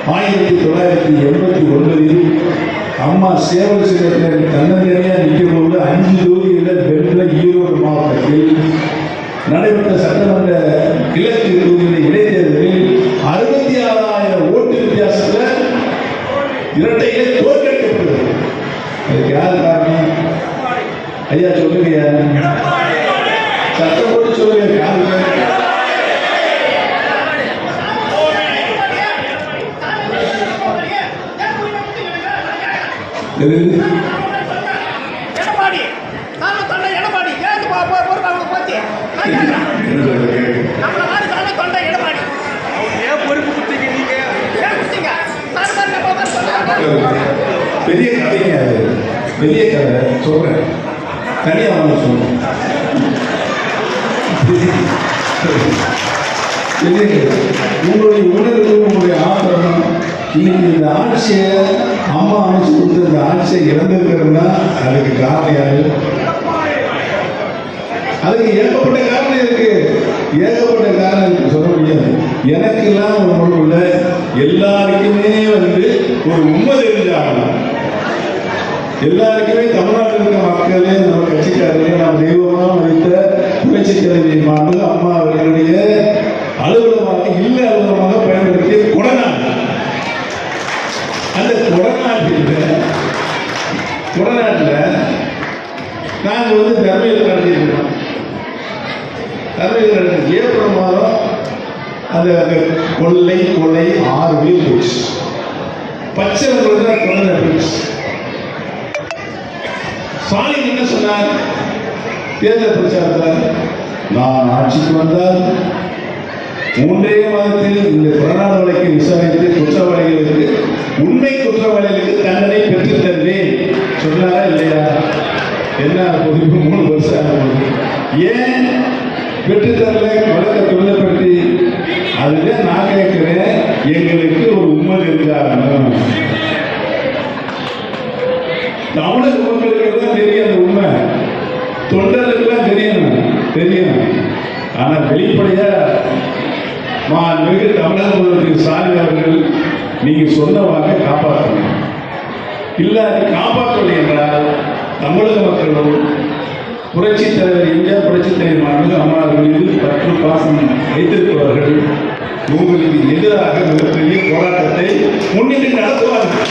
1989 அம்மா சேவல் சின்னத்தில் தன்னந்தனியாக நிற்கும் போது 5 தொகுதிகளில் வென்ற ஈரோடு மாவட்டத்தில் நடைபெற்ற சட்டமன்ற கிழக்கு தொகுதிகளின் இடைத்தேர்தலில் 66,000 ஓட்டு வித்தியாசத்தில் இரட்டையிலே தோற்கடிக்கப்பட்டது. அதுக்கு யார் காரணம்? ஐயா சொல்லுங்க, சட்டம் போட்டு சொல்லுங்க. யாரு? பெரிய கதைங்க, பெரிய கதை சொல்றேன், தனியாக சொல்றேன். உங்களுடைய உணர்வு, உங்களுடைய ஆதரவு இன்னைக்கு இந்த ஆட்சியை அம்மா அமைச்சு கொடுத்து இந்த ஆட்சியை இழந்திருக்கிறதுனா அதுக்கு காரணம் யாரு? அதுக்கு ஏகப்பட்ட காரணம் இருக்கு, ஏகப்பட்ட காரணம் இருக்கு, சொல்ல முடியாது. எனக்கெல்லாம் ஒரு முழுல எல்லாருக்குமே ஒரு உண்மை தெரிஞ்சாகணும். எல்லாருக்குமே தமிழ்நாட்டில் இருக்க மக்களே, நம்ம கட்சிக்காரர்களே, நாம் தெய்வமாக வைத்த புரட்சி தலைவி மாண்பு அம்மா அவர்களுடைய அலுவலகமாக இல்ல அலுவலகமாக பயன்படுத்திய கொடநாடு. அந்த கொடநாட்டில் நாங்கள் தர்மயுத்தம் நடத்திருக்கோம். தர்மயுத்தம் ஏப்ரல் மாதம் அந்த கொள்ளை 6 வீல் போச்சு. பச்சை கொடநாடு. ஸ்டாலின் என்ன சொன்னார் தேர்தல் பிரச்சாரத்தில்? நான் ஆட்சிக்கு வந்தால் 3 மாதத்தில் இந்த கொடநாடு வழக்கை விசாரித்து குற்றவாளிகளுக்கு, உண்மை குற்றவாளிகளுக்கு தண்டனை பெற்றுத் தருவேன் சொன்னாரா இல்லையா? என்ன 3 வருஷம் ஆகும். ஏன் பெற்றுத்தரல? வழக்கை துரிதப்படுத்தி. அதுதான் நான் கேட்கிறேன், எங்களுக்கு ஒரு உண்மை இருந்தாகணும். தமிழக மக்களுக்கு எல்லாம் தெரியும் அந்த உண்மை, தொண்டர்களுக்கெல்லாம் தெரியும். ஆனா வெளிப்படையா மிக தமிழக முதல்வர் ஸ்டாலின் அவர்கள் நீங்க சொன்ன வாக்கை காப்பாற்றணும். இல்ல அதை காப்பாற்றவில்லை என்றால் தமிழக மக்களும் புரட்சி தலைவர் எம்ஜிஆர், புரட்சி தலைவர் மாண்பு அம்மா அவர்கள் மீது பற்று பாசம் வைத்திருப்பவர்கள் உங்களுக்கு எதிராக மிகப்பெரிய போராட்டத்தை முன்னிட்டு நடத்துவார்கள்.